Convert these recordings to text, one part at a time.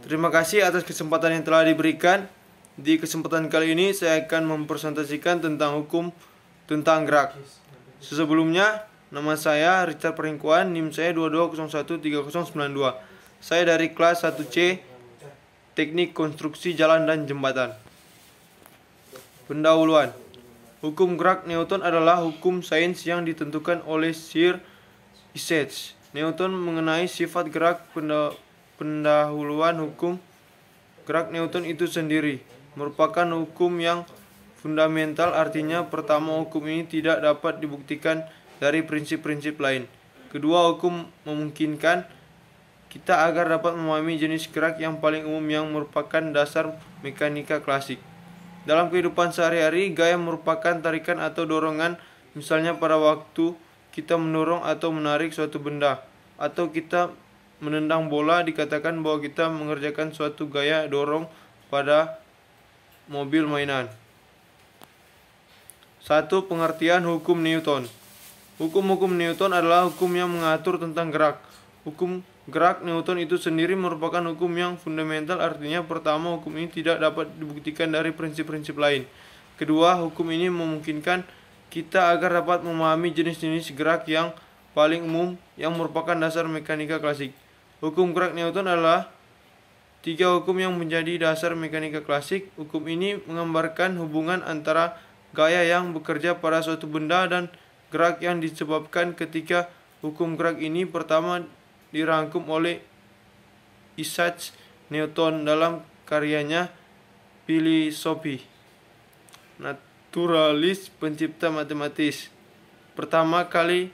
Terima kasih atas kesempatan yang telah diberikan. Di kesempatan kali ini saya akan mempresentasikan tentang hukum tentang gerak. Sebelumnya, nama saya Richard Peringkuan, NIM saya 22013092. Saya dari kelas 1C Teknik Konstruksi Jalan dan Jembatan. Pendahuluan. Hukum gerak Newton adalah hukum sains yang ditentukan oleh Sir Isaac Newton mengenai sifat gerak. Pendahuluan hukum gerak Newton itu sendiri merupakan hukum yang fundamental, artinya pertama, hukum ini tidak dapat dibuktikan dari prinsip-prinsip lain. Kedua, hukum memungkinkan kita agar dapat memahami jenis gerak yang paling umum yang merupakan dasar mekanika klasik. Dalam kehidupan sehari-hari, gaya merupakan tarikan atau dorongan, misalnya pada waktu kita mendorong atau menarik suatu benda, atau kita menendang bola, dikatakan bahwa kita mengerjakan suatu gaya dorong pada mobil mainan. 1. Pengertian hukum Newton. Hukum-hukum Newton adalah hukum yang mengatur tentang gerak. Hukum gerak Newton itu sendiri merupakan hukum yang fundamental, artinya pertama, hukum ini tidak dapat dibuktikan dari prinsip-prinsip lain. Kedua, hukum ini memungkinkan kita agar dapat memahami jenis-jenis gerak yang paling umum yang merupakan dasar mekanika klasik. Hukum gerak Newton adalah 3 hukum yang menjadi dasar mekanika klasik. Hukum ini menggambarkan hubungan antara gaya yang bekerja pada suatu benda dan gerak yang disebabkan ketika hukum gerak ini pertama dirangkum oleh Isaac Newton dalam karyanya Filosofi Naturalis, pencipta matematis. Pertama kali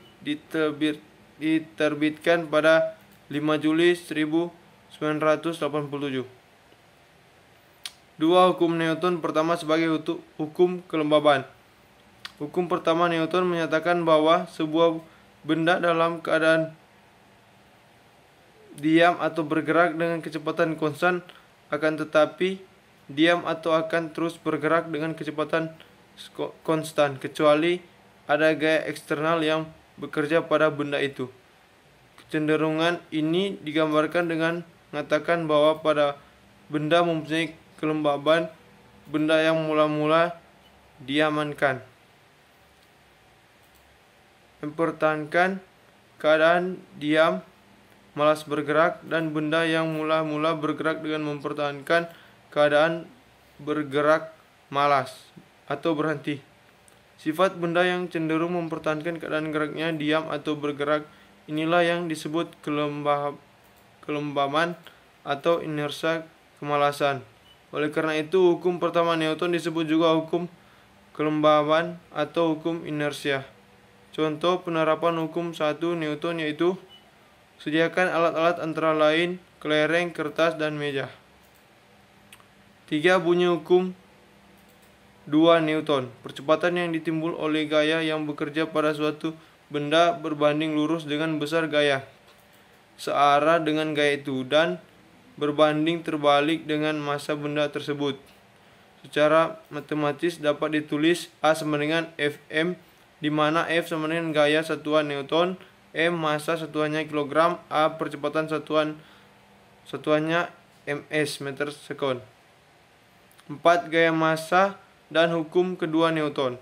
diterbitkan pada 5 Juli 1987. 2. Hukum Newton pertama sebagai hukum kelembaban. Hukum pertama Newton menyatakan bahwa sebuah benda dalam keadaan diam atau bergerak dengan kecepatan konstan akan tetapi diam atau akan terus bergerak dengan kecepatan konstan kecuali ada gaya eksternal yang bekerja pada benda itu. Kecenderungan ini digambarkan dengan mengatakan bahwa pada benda mempunyai kelembaban, benda yang mula-mula diamankan, mempertahankan keadaan diam, malas bergerak, dan benda yang mula-mula bergerak dengan mempertahankan keadaan bergerak malas atau berhenti. Sifat benda yang cenderung mempertahankan keadaan geraknya diam atau bergerak inilah yang disebut kelembaban atau inersia kemalasan. Oleh karena itu, hukum pertama Newton disebut juga hukum kelembaban atau hukum inersia. Contoh penerapan hukum 1 Newton yaitu sediakan alat-alat antara lain kelereng, kertas, dan meja. 3. Bunyi hukum 2 Newton. Percepatan yang ditimbul oleh gaya yang bekerja pada suatu benda berbanding lurus dengan besar gaya searah dengan gaya itu dan berbanding terbalik dengan massa benda tersebut. Secara matematis dapat ditulis A sama dengan Fm, di mana F sama dengan gaya satuan Newton, M massa satuannya kilogram, A percepatan satuannya ms meter sekon. 4. Gaya massa dan hukum kedua Newton.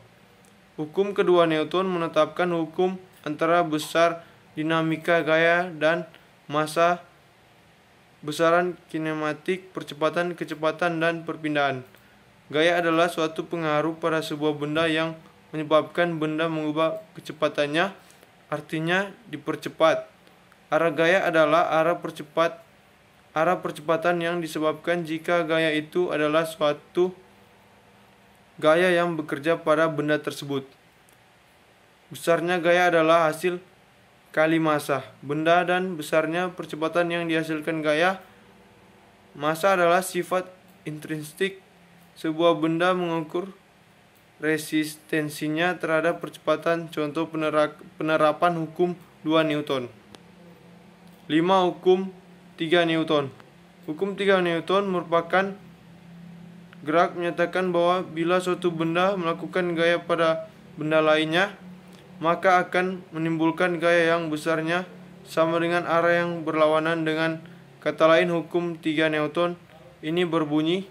Hukum kedua Newton menetapkan hukum antara besar dinamika gaya dan massa, besaran kinematik, percepatan, kecepatan, dan perpindahan. Gaya adalah suatu pengaruh pada sebuah benda yang menyebabkan benda mengubah kecepatannya, artinya dipercepat. Arah gaya adalah arah percepatan yang disebabkan jika gaya itu adalah suatu gaya yang bekerja pada benda tersebut. Besarnya gaya adalah hasil kali massa benda dan besarnya percepatan yang dihasilkan gaya. Massa adalah sifat intrinsik sebuah benda, mengukur resistensinya terhadap percepatan. Contoh penerapan hukum 2 Newton. 5. Hukum 3 Newton. Hukum 3 Newton merupakan gerak menyatakan bahwa bila suatu benda melakukan gaya pada benda lainnya, maka akan menimbulkan gaya yang besarnya sama dengan arah yang berlawanan dengan Kata lain, hukum 3 Newton ini berbunyi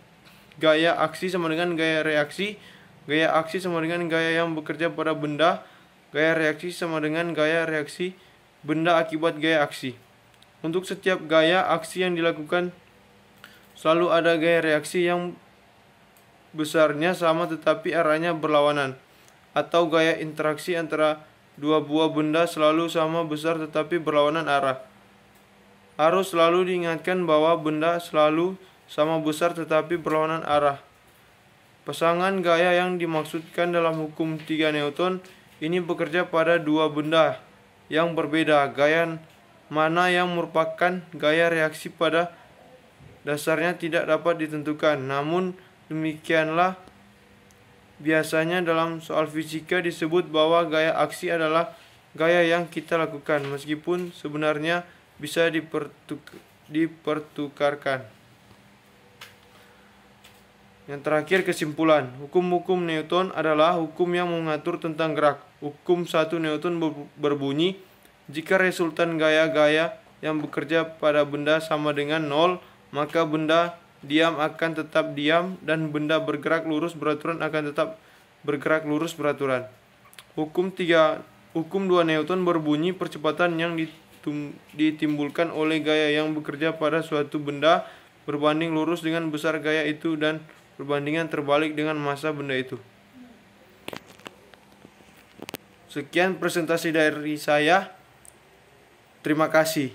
gaya aksi sama dengan gaya reaksi. Gaya aksi sama dengan gaya yang bekerja pada benda. Gaya reaksi sama dengan gaya reaksi benda akibat gaya aksi. Untuk setiap gaya aksi yang dilakukan, selalu ada gaya reaksi yang besarnya sama tetapi arahnya berlawanan. Atau gaya interaksi antara dua buah benda selalu sama besar tetapi berlawanan arah. Harus selalu diingatkan bahwa benda selalu sama besar tetapi berlawanan arah. Pasangan gaya yang dimaksudkan dalam hukum 3 Newton ini bekerja pada dua benda yang berbeda. Gaya mana yang merupakan gaya reaksi pada dasarnya tidak dapat ditentukan. Namun demikianlah biasanya dalam soal fisika disebut bahwa gaya aksi adalah gaya yang kita lakukan, meskipun sebenarnya bisa dipertukarkan. Yang terakhir, kesimpulan. Hukum-hukum Newton adalah hukum yang mengatur tentang gerak. Hukum 1 Newton berbunyi, jika resultan gaya-gaya yang bekerja pada benda sama dengan 0, maka benda diam akan tetap diam dan benda bergerak lurus beraturan akan tetap bergerak lurus beraturan. Hukum 2 Newton berbunyi, percepatan yang ditimbulkan oleh gaya yang bekerja pada suatu benda berbanding lurus dengan besar gaya itu dan perbandingan terbalik dengan massa benda itu. Sekian presentasi dari saya. Terima kasih.